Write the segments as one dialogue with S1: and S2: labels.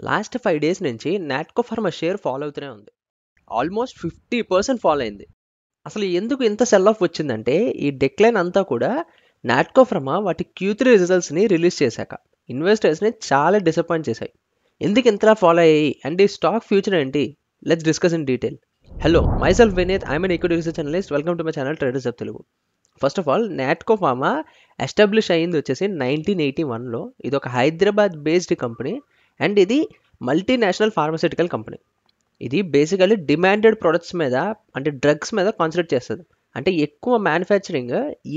S1: Last 5 days నుంచి Natco pharma share follow అవుతూనే ఉంది. ఆల్మోస్ట్ 50% ఫాలో అయింది. అసలు ఎందుకు ఇంత సెల్ ఆఫ్ వచ్చిందంటే ఈ డిక్లైన్ అంతా కూడా నాట్కో ఫార్మా వాటి Q3 రిజల్ట్స్ని రిలీజ్ చేశాక ఇన్వెస్టర్స్ని చాలా డిసప్పాయింట్ చేశాయి. ఎందుకు ఇంతలా ఫాలో అయ్యాయి అండ్ ఈ స్టాక్ ఫ్యూచర్ ఏంటి? Let's discuss in detail. Hello, myself Vineeth, I'm an equity research analyst. Welcome to my channel traders of Telugu. First of all, Natco pharma establish అయ్యింది వచ్చేసి 1981లో. ఇది ఒక హైదరాబాద్ బేస్డ్ కంపెనీ అండ్ ఇది మల్టీనేషనల్ ఫార్మస్యూటికల్ కంపెనీ. ఇది basically demanded products మీద అంటే drugs మీద కాన్సన్ట్రేట్ చేస్తుంది. అంటే ఎక్కువ మ్యానుఫ్యాక్చరింగ్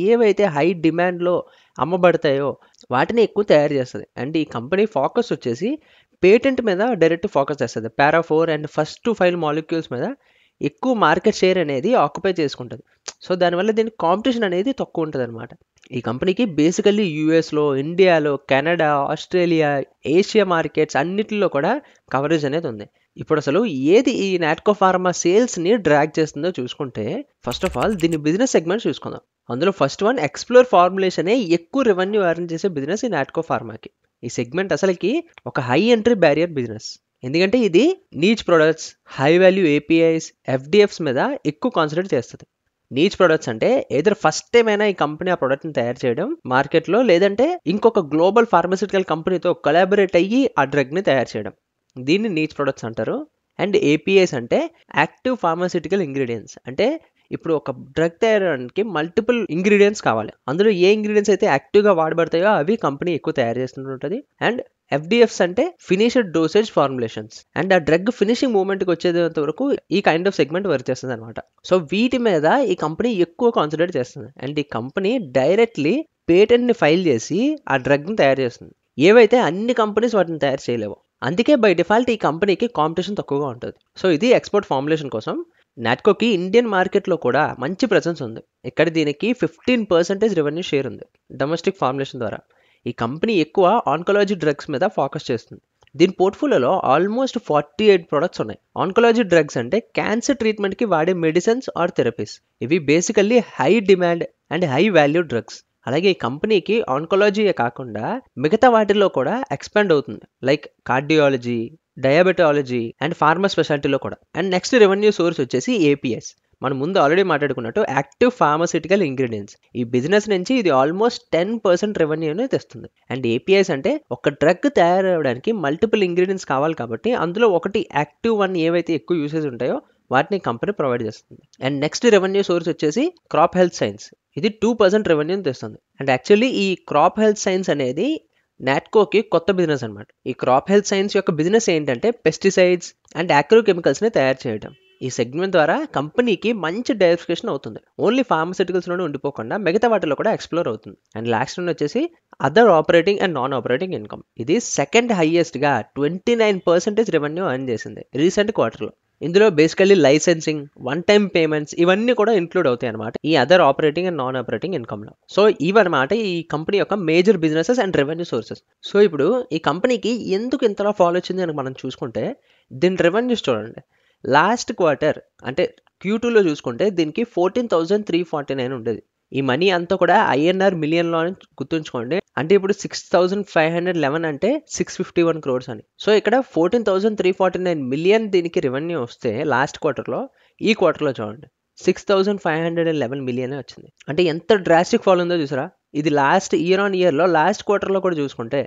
S1: ఏవైతే హై డిమాండ్లో అమ్మబడతాయో వాటిని ఎక్కువ తయారు చేస్తుంది. అండ్ ఈ కంపెనీ ఫోకస్ వచ్చేసి పేటెంట్ మీద డైరెక్ట్ ఫోకస్ చేస్తుంది. పారా 4 and first to file molecules మీద ఎక్కువ మార్కెట్ షేర్ అనేది ఆక్యుపై చేసుకుంటుంది. సో దానివల్ల దీనికి కాంపిటీషన్ అనేది తక్కువ ఉంటుంది అనమాట. ఈ కంపెనీకి బేసికల్లీ యూఎస్లో, ఇండియాలో, కెనడా, ఆస్ట్రేలియా, ఏషియా మార్కెట్స్ అన్నిటిలో కూడా కవరేజ్ అనేది ఉంది. ఇప్పుడు అసలు ఏది ఈ నాట్కో ఫార్మా సేల్స్ని డ్రాగ్ చేస్తుందో చూసుకుంటే, ఫస్ట్ ఆఫ్ ఆల్ దీని బిజినెస్ సెగ్మెంట్ చూసుకుందాం. అందులో ఫస్ట్ వన్ ఎక్స్ప్లోర్ ఫార్ములేషనే ఎక్కువ రెవెన్యూ ఎర్న్ చేసే బిజినెస్ ఈ నాట్కో ఫార్మాకి. ఈ సెగ్మెంట్ అసలుకి ఒక హై ఎంట్రీ బ్యారియర్ బిజినెస్. ఎందుకంటే ఇది నీచ్ ప్రొడక్ట్స్, హై వాల్యూ ఏపీఐస్, ఎఫ్డిఎఫ్స్ మీద ఎక్కువ కాన్సన్ట్రేట్ చేస్తుంది. నీచ్ ప్రొడక్ట్స్ అంటే ఏదర్ ఫస్ట్ టైం అయినా ఈ కంపెనీ ఆ ప్రొడక్ట్ని తయారు చేయడం మార్కెట్లో, లేదంటే ఇంకొక గ్లోబల్ ఫార్మస్యూటికల్ కంపెనీతో కొలాబరేట్ అయ్యి ఆ డ్రగ్ని తయారు చేయడం. దీన్ని నీచ్ ప్రొడక్ట్స్ అంటారు. అండ్ ఏపీఐస్ అంటే యాక్టివ్ ఫార్మాస్యూటికల్ ఇంగ్రీడియంట్స్. అంటే ఇప్పుడు ఒక డ్రగ్ తయారడానికి మల్టిపుల్ ఇంగ్రీడియంట్స్ కావాలి. అందులో ఏ ఇంగ్రీడియంట్స్ అయితే యాక్టివ్గా వాడబడతాయో అవి కంపెనీ ఎక్కువ తయారు చేస్తుంటుంది. అండ్ ఎఫ్డిఎఫ్స్ అంటే ఫినిష్డ్ డోసేజ్ ఫార్ములేషన్స్. అండ్ ఆ డ్రగ్ ఫినిషింగ్ మూమెంట్కి వచ్చేంత వరకు ఈ కైండ్ ఆఫ్ సెగ్మెంట్ వర్క్ చేస్తుంది అనమాట. సో వీటి మీద ఈ కంపెనీ ఎక్కువ కాన్సన్ట్రేట్ చేస్తుంది. అండ్ ఈ కంపెనీ డైరెక్ట్లీ పేటెంట్ని ఫైల్ చేసి ఆ డ్రగ్ని తయారు చేస్తుంది. ఏవైతే అన్ని కంపెనీస్ వాటిని తయారు చేయలేవు. అందుకే బై డిఫాల్ట్ ఈ కంపెనీకి కాంపిటీషన్ తక్కువగా ఉంటుంది. సో ఇది ఎక్స్పోర్ట్ ఫార్ములేషన్ కోసం. నాట్కోకి ఇండియన్ మార్కెట్లో కూడా మంచి ప్రెసెన్స్ ఉంది. ఇక్కడ దీనికి 15% రెవెన్యూ షేర్ ఉంది డొమెస్టిక్ ఫార్ములేషన్ ద్వారా. ఈ కంపెనీ ఎక్కువ ఆన్కలాజీ డ్రగ్స్ మీద ఫోకస్ చేస్తుంది. దీని పోర్ట్ఫోలియోలో ఆల్మోస్ట్ 48 ప్రొడక్ట్స్ ఉన్నాయి. ఆన్కలాజీ డ్రగ్స్ అంటే క్యాన్సర్ ట్రీట్మెంట్కి వాడే మెడిసిన్స్ ఆర్ థెరపీస్. ఇవి basically high demand and high value drugs. అలాగే ఈ కంపెనీకి ఆన్కలాజీయే కాకుండా మిగతా వాటిల్లో కూడా ఎక్స్పాండ్ అవుతుంది. Like cardiology, diabetology and pharma స్పెషాలిటీలో కూడా. అండ్ నెక్స్ట్ రెవెన్యూ సోర్స్ వచ్చేసి ఏపీఎస్. మనం ముందు ఆల్రెడీ మాట్లాడుకున్నట్టు యాక్టివ్ ఫార్మాస్యూటికల్ ఇంగ్రీడియంట్స్. ఈ బిజినెస్ నుంచి ఇది ఆల్మోస్ట్ 10% రెవెన్యూని తెస్తుంది. అండ్ ఏపీఐస్ అంటే ఒక డ్రగ్ తయారవడానికి మల్టిపుల్ ఇంగ్రీడియంట్స్ కావాలి కాబట్టి అందులో ఒకటి యాక్టివ్ వన్ ఏవైతే ఎక్కువ యూసేజ్ ఉంటాయో వాటిని కంపెనీ ప్రొవైడ్ చేస్తుంది. అండ్ నెక్స్ట్ రెవెన్యూ సోర్స్ వచ్చేసి క్రాప్ హెల్త్ సైన్స్. ఇది 2% రెవెన్యూని తెస్తుంది. అండ్ యాక్చువల్లీ ఈ క్రాప్ హెల్త్ సైన్స్ అనేది నాట్కోకి కొత్త బిజినెస్ అనమాట. ఈ క్రాప్ హెల్త్ సైన్స్ యొక్క బిజినెస్ ఏంటంటే పెస్టిసైడ్స్ అండ్ అగ్రో కెమికల్స్ని తయారు చేయడం. ఈ సెగ్మెంట్ ద్వారా కంపెనీకి మంచి డైవర్సిఫికేషన్ అవుతుంది. ఓన్లీ ఫార్మస్యూటికల్స్లోనే ఉండిపోకుండా మిగతా వాటిలో కూడా ఎక్స్ప్లోర్ అవుతుంది. అండ్ లాస్ట్ వన్ వచ్చేసి other operating and non operating income. ఇది సెకండ్ హైయెస్ట్గా 29% రెవెన్యూ ఎర్న్ చేసింది రీసెంట్ క్వార్టర్లో. ఇందులో basically licensing, one time payments ఇవన్నీ కూడా ఇంక్లూడ్ అవుతాయి అనమాట ఈ other operating and non operating ఇన్కమ్లో. సో ఇవన్నమాట ఈ కంపెనీ యొక్క major businesses and revenue sources. So ఇప్పుడు ఈ కంపెనీకి ఎందుకు ఇంతలా ఫాలో వచ్చింది అని మనం చూసుకుంటే దీని రెవెన్యూస్ చూడండి. లాస్ట్ క్వార్టర్ అంటే Q2లో చూసుకుంటే దీనికి 14,349 ఉండేది. ఈ మనీ అంతా కూడా INR మిలియన్లో అని గుర్తుంచుకోండి. అంటే ఇప్పుడు 6,511 అంటే 651 crores అని. సో ఇక్కడ 14,349 మిలియన్ దీనికి రెవెన్యూ వస్తే లాస్ట్ క్వార్టర్లో, ఈ క్వార్టర్లో చూడండి 6,511 మిలియన్ వచ్చింది. అంటే ఎంత డ్రాస్టిక్ ఫాల్ ఉందో చూసారా. ఇది లాస్ట్ ఇయర్ ఆన్ ఇయర్లో లాస్ట్ క్వార్టర్లో కూడా చూసుకుంటే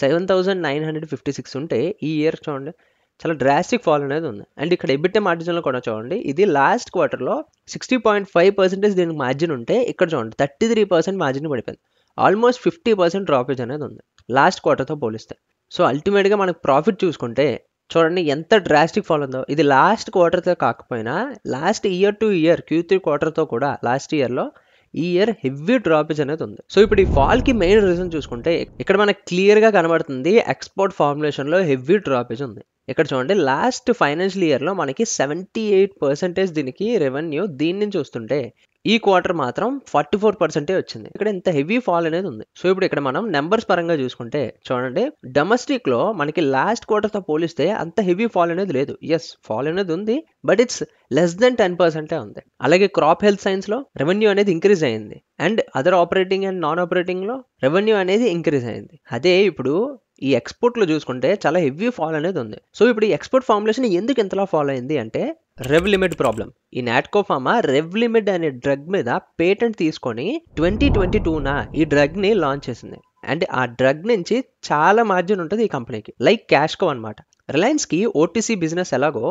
S1: 7,956 ఉంటే ఈ ఇయర్ చూడండి చాలా డ్రాస్టిక్ ఫాల్ అనేది ఉంది. అండ్ ఇక్కడ ఎబిటా మార్జిన్లో కూడా చూడండి. ఇది లాస్ట్ క్వార్టర్లో 60.5% దీనికి మార్జిన్ ఉంటే ఇక్కడ చూడండి 33% మార్జిన్ పడిపోయింది. ఆల్మోస్ట్ 50% డ్రాపేజ్ అనేది ఉంది లాస్ట్ క్వార్టర్తో పోలిస్తే. సో అల్టిమేట్గా మనకు ప్రాఫిట్ చూసుకుంటే చూడండి ఎంత డ్రాస్టిక్ ఫాల్ ఉందో. ఇది లాస్ట్ క్వార్టర్తో కాకపోయినా last year to year Q3 క్వార్టర్తో కూడా లాస్ట్ ఇయర్లో ఈ ఇయర్ హెవీ డ్రాపేజ్ అనేది ఉంది. సో ఇప్పుడు ఈ ఫాల్కి మెయిన్ రీజన్ చూసుకుంటే ఇక్కడ మనకు క్లియర్గా కనబడుతుంది ఎక్స్పోర్ట్ ఫార్ములేషన్లో హెవీ డ్రాపేజ్ ఉంది. ఇక్కడ చూడండి లాస్ట్ ఫైనాన్షియల్ ఇయర్లో మనకి 78% దీనికి రెవెన్యూ దీని నుంచి వస్తుంటే ఈ క్వార్టర్ మాత్రం 44% వచ్చింది. ఇక్కడ ఇంత హెవీ ఫాల్ అనేది ఉంది. సో ఇప్పుడు ఇక్కడ మనం నెంబర్స్ పరంగా చూసుకుంటే చూడండి డొమెస్టిక్లో మనకి లాస్ట్ క్వార్టర్తో పోలిస్తే అంత హెవీ ఫాల్ అనేది లేదు. ఎస్, ఫాల్ అనేది ఉంది, బట్ ఇట్స్ లెస్ దెన్ 10% ఉంది. అలాగే క్రాప్ హెల్త్ సైన్స్లో రెవెన్యూ అనేది ఇంక్రీజ్ అయింది. And other operating and non ఆపరేటింగ్లో రెవెన్యూ అనేది ఇంక్రీజ్ అయింది. అదే ఇప్పుడు ఈ ఎక్స్‌పోర్ట్‌లో చూసుకుంటే చాలా హెవీ ఫాల్ అనేది ఉంది. సో, ఇప్పుడు ఈ ఎక్స్‌పోర్ట్ ఫార్ములేషన్ ఎందుకు ఇంతలా ఫాల్ అయింది అంటే రెవ్‌లిమిడ్ ప్రాబ్లమ్. ఈ నాట్కో ఫార్మా రెవ్‌లిమిడ్ అనే డ్రగ్ మీద పేటెంట్ తీసుకొని 2022న ఈ డ్రగ్‌ని లాంచ్ చేసింది. అండ్ ఆ డ్రగ్ నుంచి చాలా మార్జిన్ ఉంటది ఈ కంపెనీకి. లైక్ క్యాష్‌కో అన్నమాట. రిలయన్స్‌కి ఓటీసీ బిజినెస్ ఎలాగో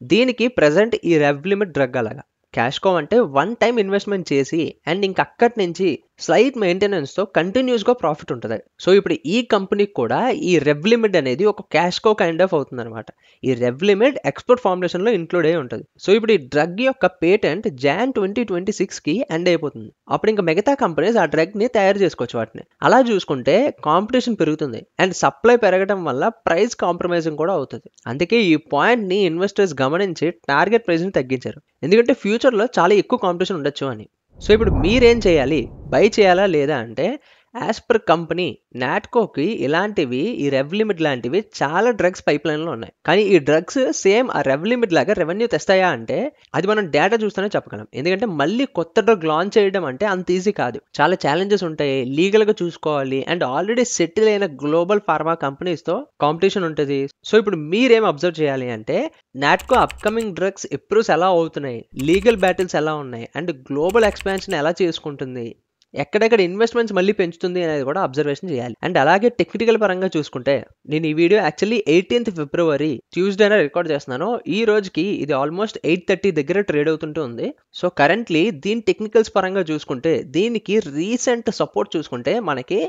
S1: దీనికి ప్రెజెంట్ ఈ రెవ్‌లిమిడ్ డ్రగ్ అలాగా. క్యాష్‌కో అంటే వన్ టైమ్ ఇన్వెస్ట్‌మెంట్ చేసి అండ్ ఇంక అక్కడి నుంచి స్లైట్ మెయింటెనెన్స్‌తో కంటిన్యూస్‌గా ప్రాఫిట్ ఉంటది. సో, ఇప్పుడు ఈ కంపెనీకి కూడా ఈ రెవ్‌లిమిడ్ అనేది ఒక క్యాష్‌కో కైండ్ ఆఫ్ అవుతుందన్నమాట. ఈ రెవ్‌లిమిడ్ ఎక్స్‌పోర్ట్ ఫార్ములేషన్‌లో ఇంక్లూడ్ అయ్యి ఉంటది. సో, ఇప్పుడు ఈ డ్రగ్ యొక్క పేటెంట్ జాన్ 2026కి ఎండ్ అయిపోతుంది. అప్పుడు ఇంక మిగతా కంపెనీస్ ఆ డ్రగ్‌ని తయారు చేసుకోవచ్చు వాటిని. అలా చూసుకుంటే కాంపిటీషన్ పెరుగుతుంది అండ్ సప్లై పెరగడం వల్ల ప్రైస్ కాంప్రమైజింగ్ కూడా అవుతది. అందుకే ఈ పాయింట్‌ని ఇన్వెస్టర్స్ గమనించి టార్గెట్ ప్రైస్‌ని తగ్గించారు. ఎందుకంటే ఫ్యూచర్‌లో చాలా ఎక్కువ కాంపిటీషన్ ఉండొచ్చు అని. సో, ఇప్పుడు మీరేం చేయాలి? బై చేయాలా లేదా అంటే యాస్ పర్ కంపెనీ నాట్కోకి ఇలాంటివి ఈ రెవ్‌లిమిడ్ లాంటివి చాలా డ్రగ్స్ పైప్‌లైన్‌లో ఉన్నాయి. కానీ ఈ డ్రగ్స్ సేమ్ ఆ రెవ్‌లిమిడ్ లాగా రెవెన్యూ తెస్తాయా అంటే అది మనం డేటా చూస్తేనే చెప్పగలం. ఎందుకంటే మళ్ళీ కొత్త డ్రగ్ లాంచ్ చేయడం అంటే అంత ఈజీ కాదు. చాలా ఛాలెంజెస్ ఉంటాయి. లీగల్‌గా చూసుకోవాలి అండ్ ఆల్రెడీ సెటిల్ అయిన గ్లోబల్ ఫార్మా కంపెనీస్‌తో కాంపిటీషన్ ఉంటది. సో, ఇప్పుడు మీరేం అబ్జర్వ్ చేయాలి అంటే నాట్కో అప్‌కమింగ్ డ్రగ్స్ అప్రూవ్స్ ఎలా అవుతున్నాయి? లీగల్ బ్యాటిల్స్ ఎలా ఉన్నాయి? అండ్ గ్లోబల్ ఎక్స్‌పాన్షన్ ఎలా చేసుకుంటుంది? ఎక్కడెక్కడ ఇన్వెస్ట్మెంట్స్ మళ్ళీ పెంచుతుంది అనేది కూడా అబ్జర్వేషన్ చేయాలి. అండ్ అలాగే టెక్నికల్ పరంగా చూసుకుంటే నేను ఈ వీడియో యాక్చువల్లీ 18th ఫిబ్రవరి ట్యూస్డేనే రికార్డ్ చేస్తున్నాను. ఈ రోజుకి ఇది ఆల్మోస్ట్ 8:30 దగ్గర ట్రేడ్ అవుతుంటూ ఉంది. సో, కరెంట్లీ దీని టెక్నికల్స్ పరంగా చూసుకుంటే దీనికి రీసెంట్ సపోర్ట్ చూసుకుంటే మనకి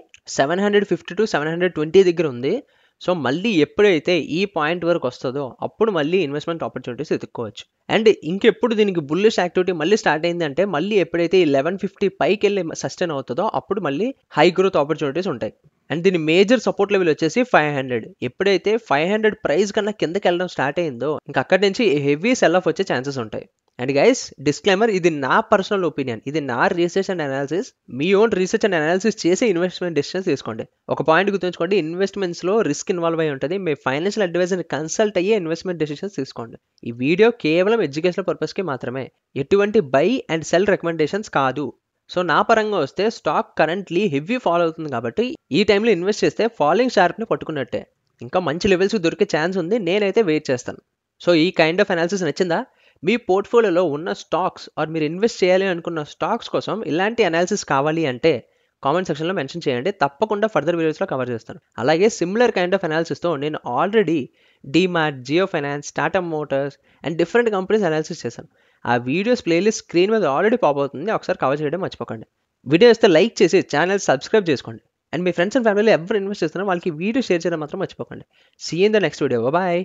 S1: 750-720 దగ్గర ఉంది. సో, మళ్ళీ ఎప్పుడైతే ఈ పాయింట్ వరకు వస్తదో అప్పుడు మళ్ళీ ఇన్వెస్ట్మెంట్ ఆపర్చునిటీస్ ఎతుక్కోవచ్చు. అండ్ ఇంకెప్పుడు దీనికి బుల్లిష్ యాక్టివిటీ మళ్ళీ స్టార్ట్ అయింది అంటే మళ్ళీ ఎప్పుడైతే ఈ 1150 పైకెళ్ళి సస్టైన్ అవుతుందో అప్పుడు మళ్ళీ హై గ్రోత్ ఆపర్చునిటీస్ ఉంటాయి. అండ్ దీని మేజర్ సపోర్ట్ లెవెల్ వచ్చేసి 500. ఎప్పుడైతే 500 ప్రైస్ కన్నా కిందకి వెళ్ళడం స్టార్ట్ అయిందో ఇంక అక్కడి నుంచి హెవీ సెల్ ఆఫ్ వచ్చే ఛాన్సెస్ ఉంటాయి. అండ్ గైస్ డిస్క్లైమర్, ఇది నా పర్సనల్ ఒపీనియన్. ఇది నా research and analysis. Me own research and analysis చేసి ఇన్వెస్ట్మెంట్ డెసిషన్స్ తీసుకోండి. ఒక పాయింట్ గుర్తుంచుకోండి, ఇన్వెస్ట్మెంట్స్లో రిస్క్ ఇన్వాల్వ్ అయి ఉంటుంది. మీ ఫైనాన్షియల్ అడ్వైజర్ని కన్సల్ట్ అయ్యే ఇన్వెస్ట్మెంట్ డెసిషన్స్ తీసుకోండి. ఈ వీడియో కేవలం ఎడ్యుకేషనల్ పర్పస్కి మాత్రమే, ఎటువంటి బై అండ్ సెల్ రికమెండేషన్స్ కాదు. సో, నా పరంగా వస్తే స్టాక్ కరెంట్లీ హెవీ ఫాల్ అవుతుంది కాబట్టి ఈ టైంలో ఇన్వెస్ట్ చేస్తే ఫాలోయింగ్ షార్ప్ని పట్టుకున్నట్టే. ఇంకా మంచి లెవెల్స్ దొరికే ఛాన్స్ ఉంది. నేనైతే వెయిట్ చేస్తాను. సో, ఈ కైండ్ ఆఫ్ అనాలిసిస్ నచ్చిందా? మీ పోర్ట్ఫోలియోలో ఉన్న స్టాక్స్ ఆర్ మీరు ఇన్వెస్ట్ చేయాలి అనుకున్న స్టాక్స్ కోసం ఇలాంటి అనాలిసిస్ కావాలి అంటే కామెంట్ సెక్షన్లో మెన్షన్ చేయండి. తప్పకుండా ఫర్దర్ వీడియోస్లో కవర్ చేస్తాను. అలాగే సిమిలర్ కైండ్ ఆఫ్ అనాలిసిస్తో నేను already DMart, Jio Finance, Tata Motors and different companies analysis చేశాను. ఆ వీడియోస్ ప్లేలిస్ట్ స్క్రీన్ మీద ఆల్రెడీ పాప్ అవుతుంది. ఒకసారి కవర్ చేయడం మర్చిపోకండి. వీడియో వస్తే లైక్ చేసి ఛానల్ సబ్స్క్రైబ్ చేసుకోండి. అండ్ మీ ఫ్రెండ్స్ అండ్ ఫ్యామిలీలో ఎవరు ఇన్వెస్ట్ చేస్తున్నారో వాళ్ళకి వీడియో షేర్ చేయడం మాత్రం మర్చిపోకండి. See in the next video. Bye.